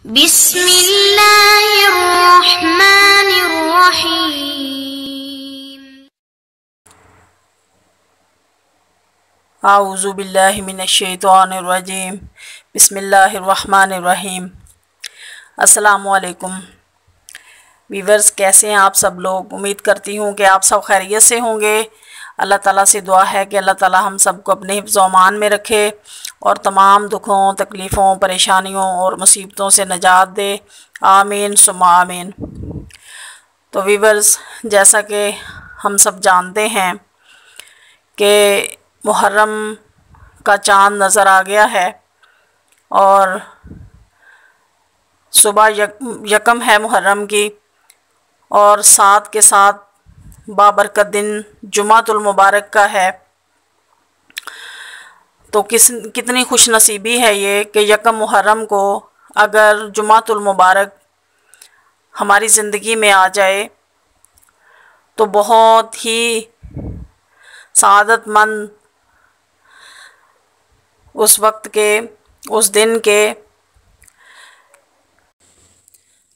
बिस्मिल्लाहिर्रहमानिर्रहीम। आऊज़ु बिल्लाहि मिनश्शैतानिर्रजीम। बिस्मिल्लाहिर्रहमानिर्रहीम। अस्सलामु अलैकुम वीवर्स, कैसे हैं आप सब लोग। उम्मीद करती हूँ कि आप सब खैरियत से होंगे। अल्लाह ताला से दुआ है कि अल्लाह ताला हम सबको अपने हिफ्ज़ व अमान में रखे और तमाम दुखों, तकलीफ़ों, परेशानियों और मुसीबतों से निजात दे। आमीन सुम्मा आमीन। तो वीवर्स, जैसा कि हम सब जानते हैं कि मुहर्रम का चाँद नज़र आ गया है और सुबह यकम है मुहर्रम की, और साथ के साथ बाबरकत दिन जुमातुल मुबारक का है। तो कितनी खुश नसीबी है ये कि यकम मुहर्रम को अगर जुमातुल मुबारक हमारी ज़िंदगी में आ जाए तो बहुत ही सआदतमंद उस वक्त के, उस दिन के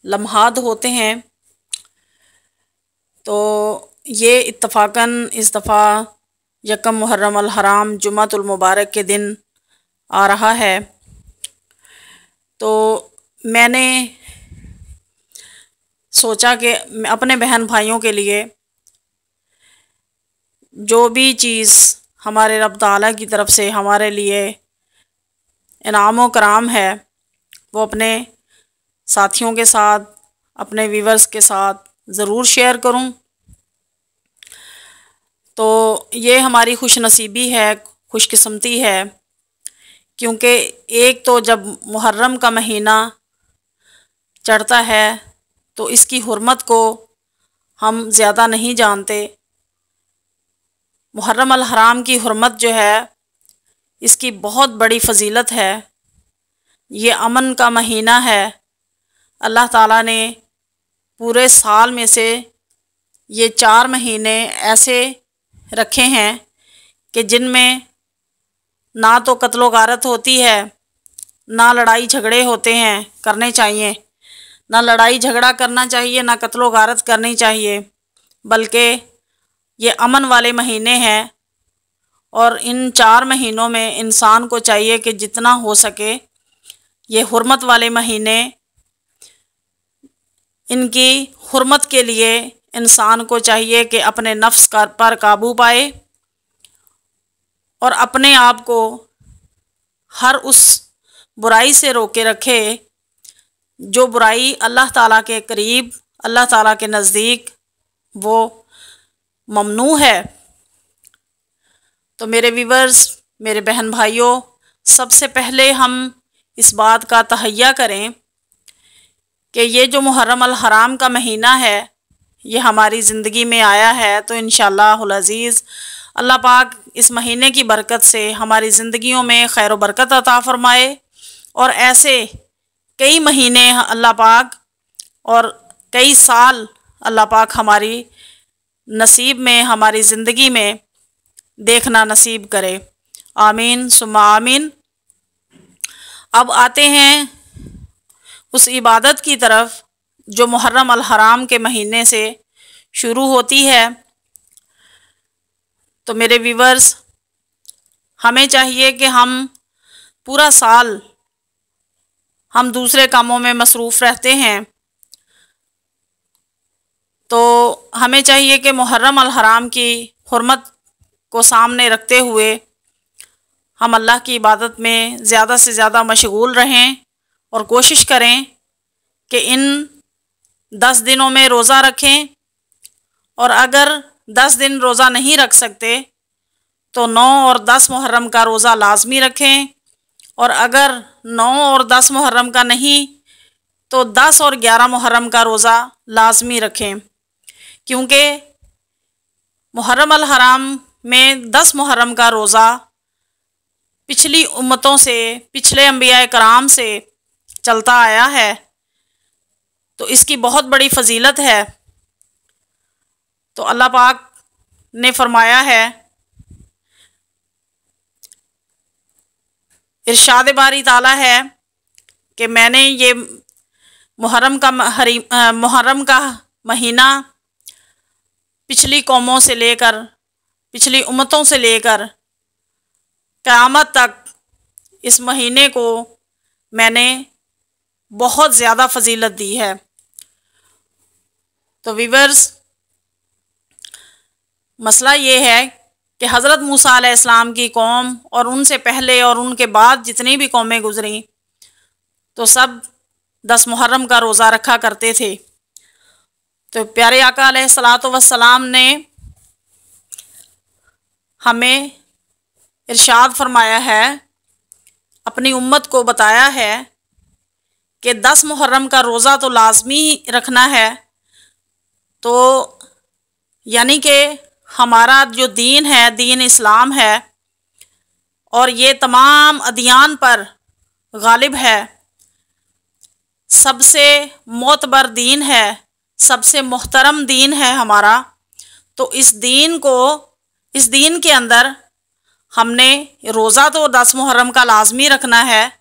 लम्हात होते हैं। तो ये इत्तफ़ाक़न इस दफ़ा यकम मुहर्रम अल हराम जुमातुल मुबारक के दिन आ रहा है। तो मैंने सोचा कि अपने बहन भाइयों के लिए जो भी चीज़ हमारे रब ताला की तरफ से हमारे लिए इनाम व कराम है वो अपने साथियों के साथ, अपने व्यूवर्स के साथ ज़रूर शेयर करूं। तो ये हमारी खुश नसीबी है, खुशकिस्मती है, क्योंकि एक तो जब मुहर्रम का महीना चढ़ता है तो इसकी हुर्मत को हम ज़्यादा नहीं जानते। मुहर्रम अल हराम की हुर्मत जो है, इसकी बहुत बड़ी फ़जीलत है। ये अमन का महीना है। अल्लाह ताला ने पूरे साल में से ये 4 महीने ऐसे रखे हैं कि जिनमें ना तो कत्लो गारत होती है, ना लड़ाई झगड़े होते हैं, करने चाहिए। ना लड़ाई झगड़ा करना चाहिए, ना कत्लो गारत करनी चाहिए, बल्कि ये अमन वाले महीने हैं। और इन 4 महीनों में इंसान को चाहिए कि जितना हो सके ये हुर्मत वाले महीने, इनकी हुर्मत के लिए इंसान को चाहिए कि अपने नफ्स पर काबू पाए और अपने आप को हर उस बुराई से रोके रखे जो बुराई अल्लाह ताला के करीब, अल्लाह ताला के नज़दीक वो ममनू है। तो मेरे व्यूवर्स, मेरे बहन भाइयों, सबसे पहले हम इस बात का तहय्या करें कि ये जो मुहर्रम अल हराम का महीना है ये हमारी ज़िंदगी में आया है, तो इंशाअल्लाहुल अज़ीज़ अल्लाह पाक इस महीने की बरकत से हमारी ज़िंदगियों में खैर व बरकत अता फ़रमाए। और ऐसे कई महीने अल्लाह पाक और कई साल अल्लाह पाक हमारी नसीब में, हमारी ज़िंदगी में देखना नसीब करे। आमीन सुम्मा आमीन। अब आते हैं उस इबादत की तरफ जो मुहर्रम अल हराम के महीने से शुरू होती है। तो मेरे व्यूवर्स, हमें चाहिए कि हम पूरा साल हम दूसरे कामों में मसरूफ़ रहते हैं, तो हमें चाहिए कि मुहर्रम अल हराम की हुर्मत को सामने रखते हुए हम अल्लाह की इबादत में ज़्यादा से ज़्यादा मशगूल रहें और कोशिश करें कि इन 10 दिनों में रोज़ा रखें। और अगर 10 दिन रोज़ा नहीं रख सकते तो 9 और 10 मुहर्रम का रोज़ा लाजमी रखें। और अगर 9 और 10 मुहर्रम का नहीं तो 10 और 11 मुहर्रम का रोज़ा लाजमी रखें, क्योंकि मुहर्रम अल हराम में 10 मुहर्रम का रोज़ा पिछली उम्मतों से, पिछले अंबिया कराम से चलता आया है, तो इसकी बहुत बड़ी फ़जीलत है। तो अल्लाह पाक ने फरमाया है, इरशाद बारी ताला है कि मैंने ये मुहर्रम का महीना पिछली कौमों से लेकर, पिछली उम्मतों से लेकर क़यामत तक इस महीने को मैंने बहुत ज़्यादा फजीलत दी है। तो व्यूअर्स, मसला ये है कि हज़रत मूसा अलैहिस्सलाम की कौम और उनसे पहले और उनके बाद जितनी भी कौमें गुज़री तो सब 10 मुहर्रम का रोज़ा रखा करते थे। तो प्यारे आका अलैहिस्सलातु वस्सलाम ने हमें इरशाद फरमाया है, अपनी उम्मत को बताया है कि 10 मुहर्रम का रोज़ा तो लाजमी रखना है। तो यानी कि हमारा जो दीन है, दीन इस्लाम है, और ये तमाम अदियान पर गालिब है, सबसे मोतबर दीन है, सबसे मोहतरम दीन है हमारा। तो इस दीन के अंदर हमने रोज़ा तो 10 मुहर्रम का लाजमी रखना है,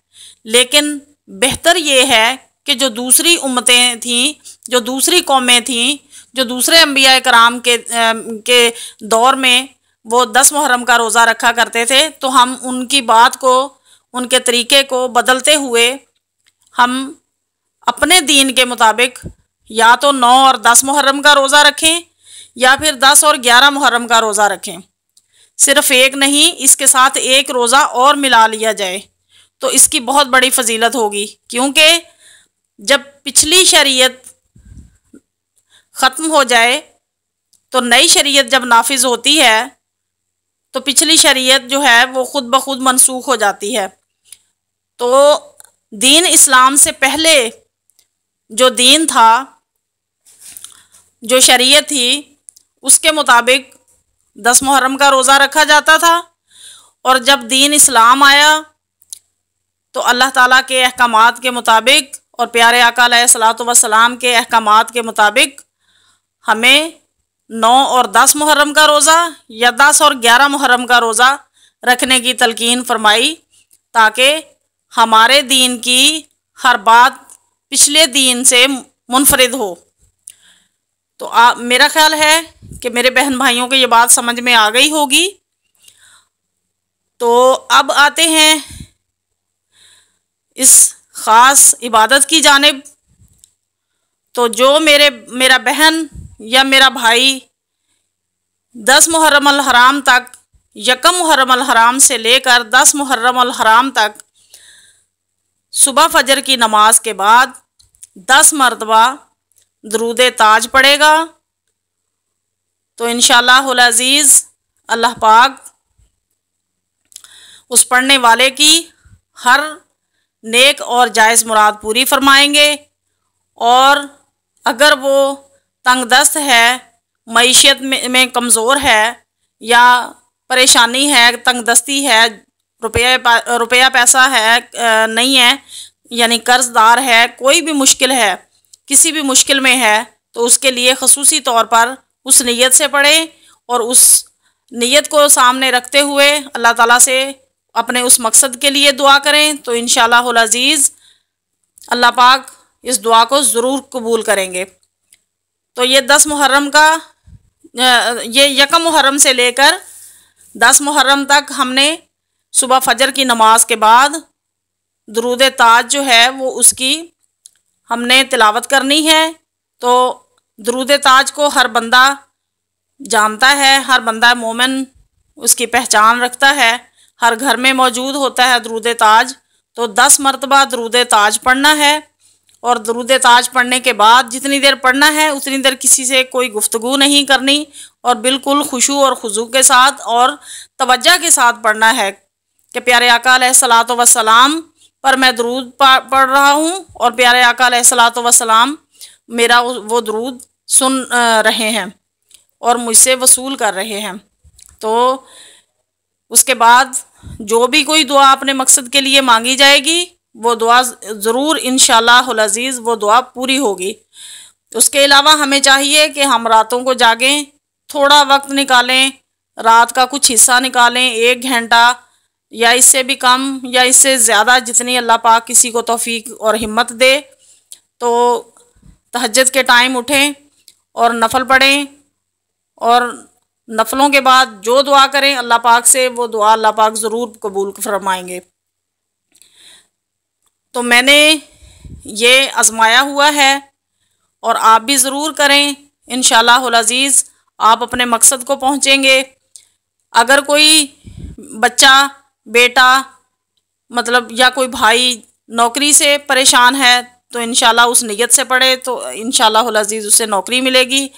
लेकिन बेहतर ये है कि जो दूसरी उम्मतें थीं, जो दूसरी कौमें थीं, जो दूसरे अंबिया कराम के दौर में वो 10 मुहर्रम का रोज़ा रखा करते थे, तो हम उनकी बात को, उनके तरीक़े को बदलते हुए हम अपने दीन के मुताबिक या तो 9 और 10 मुहर्रम का रोज़ा रखें या फिर 10 और 11 मुहर्रम का रोज़ा रखें। सिर्फ़ एक नहीं, इसके साथ एक रोज़ा और मिला लिया जाए तो इसकी बहुत बड़ी फजीलत होगी। क्योंकि जब पिछली शरीयत ख़त्म हो जाए तो नई शरीयत जब नाफिज होती है तो पिछली शरीयत जो है वो ख़ुद ब खुद मनसूख हो जाती है। तो दीन इस्लाम से पहले जो दीन था, जो शरीयत थी, उसके मुताबिक 10 मुहर्रम का रोज़ा रखा जाता था। और जब दीन इस्लाम आया तो अल्लाह ताला के अहकामात के मुताबिक और प्यारे आका अलैहिस्सलातु वस्सलाम के अहकामात के मुताबिक हमें 9 और 10 मुहर्रम का रोज़ा या 10 और 11 मुहर्रम का रोज़ा रखने की तलकीन फरमाई, ताकि हमारे दीन की हर बात पिछले दीन से मुनफरिद हो। तो मेरा ख़्याल है कि मेरे बहन भाइयों को ये बात समझ में आ गई होगी। तो अब आते हैं इस ख़ास इबादत की जानिब। तो जो मेरा बहन या मेरा भाई 10 मुहर्रम अल हराम तक, यकम मुहर्रम अल हराम से लेकर 10 मुहर्रम अल हराम तक सुबह फजर की नमाज के बाद 10 मरतबा दरूद ताज पढ़ेगा, तो इंशाअल्लाहुल अज़ीज़ अल्लाह पाक उस पढ़ने वाले की हर नेक और जायज़ मुराद पूरी फरमाएंगे। और अगर वो तंगदस्त है, मईशत में कमज़ोर है या परेशानी है, तंगदस्ती है, रुपया पैसा है नहीं है, यानी कर्ज़दार है, कोई भी मुश्किल है, किसी भी मुश्किल में है, तो उसके लिए ख़ुसूसी तौर पर उस नीयत से पढ़ें और उस नीयत को सामने रखते हुए अल्लाह ताला से अपने उस मकसद के लिए दुआ करें। तो इंशाअल्लाहुल अज़ीज़ अल्लाह पाक इस दुआ को ज़रूर कबूल करेंगे। तो ये 10 मुहर्रम का, ये यकम मुहर्रम से लेकर 10 मुहर्रम तक हमने सुबह फजर की नमाज के बाद दरूद ताज जो है वो उसकी हमने तिलावत करनी है। तो दरूद ताज को हर बंदा जानता है, हर बंदा मोमिन उसकी पहचान रखता है, हर घर में मौजूद होता है दरूद ताज। तो 10 मरतबा दरूद ताज पढ़ना है और दरूद ताज पढ़ने के बाद जितनी देर पढ़ना है उतनी देर किसी से कोई गुफ्तगू नहीं करनी और बिल्कुल खुशू और खुजू के साथ और तवज्जो के साथ पढ़ना है कि प्यारे आका अलैहिस्सलातु वस्सलाम पर मैं दरूद पढ़ रहा हूँ और प्यारे आका अलैहिस्सलातु वस्सलाम मेरा वो दरूद सुन रहे हैं और मुझसे वसूल कर रहे हैं। तो उसके बाद जो भी कोई दुआ अपने मकसद के लिए मांगी जाएगी वो दुआ ज़रूर इंशाअल्लाहुल अज़ीज़ वो दुआ पूरी होगी। उसके अलावा हमें चाहिए कि हम रातों को जागें, थोड़ा वक्त निकालें, रात का कुछ हिस्सा निकालें, 1 घंटा या इससे भी कम या इससे ज़्यादा, जितनी अल्लाह पाक किसी को तौफीक और हिम्मत दे। तो तहज्जुद के टाइम उठें और नफल पढ़ें, और नफलों के बाद जो दुआ करें अल्लाह पाक से, वो दुआ अल्लाह पाक ज़रूर कबूल फरमाएंगे। तो मैंने ये आजमाया हुआ है और आप भी ज़रूर करें, इंशाअल्लाहुल अज़ीज़ आप अपने मकसद को पहुँचेंगे। अगर कोई बच्चा, बेटा मतलब या कोई भाई नौकरी से परेशान है तो इंशाल्लाह उस नियत से पढ़े तो इंशाअल्लाहुल अज़ीज़ उसे नौकरी मिलेगी।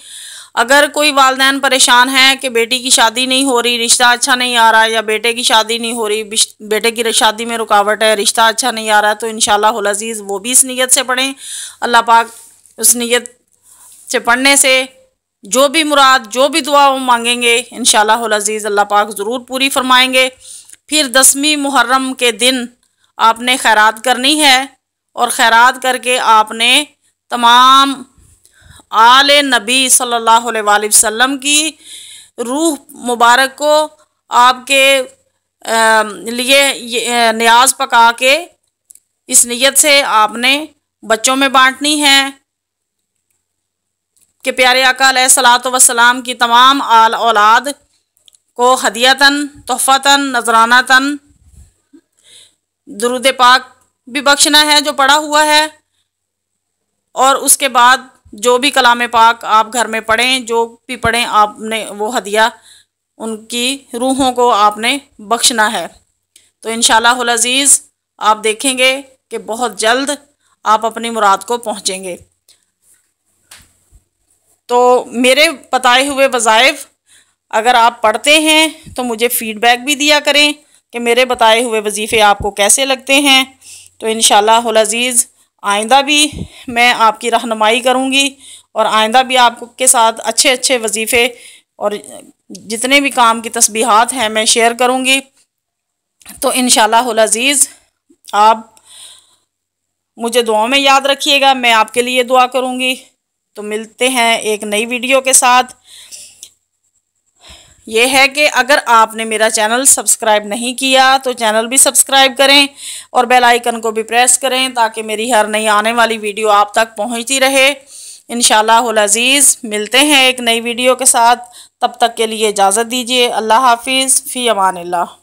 अगर कोई वालिदैन परेशान हैं कि बेटी की शादी नहीं हो रही, रिश्ता अच्छा नहीं आ रहा, या बेटे की शादी नहीं हो रही, बेटे की शादी में रुकावट है, रिश्ता अच्छा नहीं आ रहा, तो इंशाअल्लाहुल अज़ीज़ वो भी इस नियत से पढ़ें। अल्लाह पाक उस नियत से पढ़ने से जो भी मुराद, जो भी दुआ वो मांगेंगे इंशाअल्लाहुल अज़ीज़ अल्लाह पाक ज़रूर पूरी फरमाएंगे। फिर 10वीं मुहर्रम के दिन आपने खैरात करनी है, और खैरात करके आपने तमाम आले नबी सल्लल्लाहु अलैहि वसल्लम की रूह मुबारक को आपके लिए नियाज पका के इस नियत से आपने बच्चों में बांटनी है कि प्यारे आका अलैहिस्सलातु वस्सलाम की तमाम आल औलाद को हदियतन, तोहफ़तन, नजरानतन दुरूद पाक भी बख्शना है जो पढ़ा हुआ है, और उसके बाद जो भी कलाम पाक आप घर में पढ़ें, जो भी पढ़ें, आपने वो हदिया उनकी रूहों को आपने बख्शना है। तो इंशाअल्लाहुल अज़ीज़ आप देखेंगे कि बहुत जल्द आप अपनी मुराद को पहुँचेंगे। तो मेरे बताए हुए वज़ाइफ अगर आप पढ़ते हैं तो मुझे फ़ीडबैक भी दिया करें कि मेरे बताए हुए वजीफ़े आपको कैसे लगते हैं। तो इंशाअल्लाहुल अज़ीज़ आइंदा भी मैं आपकी रहनुमाई करूँगी, और आइंदा भी आपके साथ अच्छे अच्छे वजीफ़े और जितने भी काम की तस्बीहात हैं मैं शेयर करूँगी। तो इंशाअल्लाहुल अज़ीज़ आप मुझे दुआ में याद रखिएगा, मैं आपके लिए दुआ करूँगी। तो मिलते हैं एक नई वीडियो के साथ। ये है कि अगर आपने मेरा चैनल सब्सक्राइब नहीं किया तो चैनल भी सब्सक्राइब करें और बेल आइकन को भी प्रेस करें ताकि मेरी हर नई आने वाली वीडियो आप तक पहुंचती रहे। इंशाअल्लाहुल अज़ीज़ मिलते हैं एक नई वीडियो के साथ, तब तक के लिए इजाज़त दीजिए। अल्लाह हाफिज़, फ़ी अमानिल्लाह।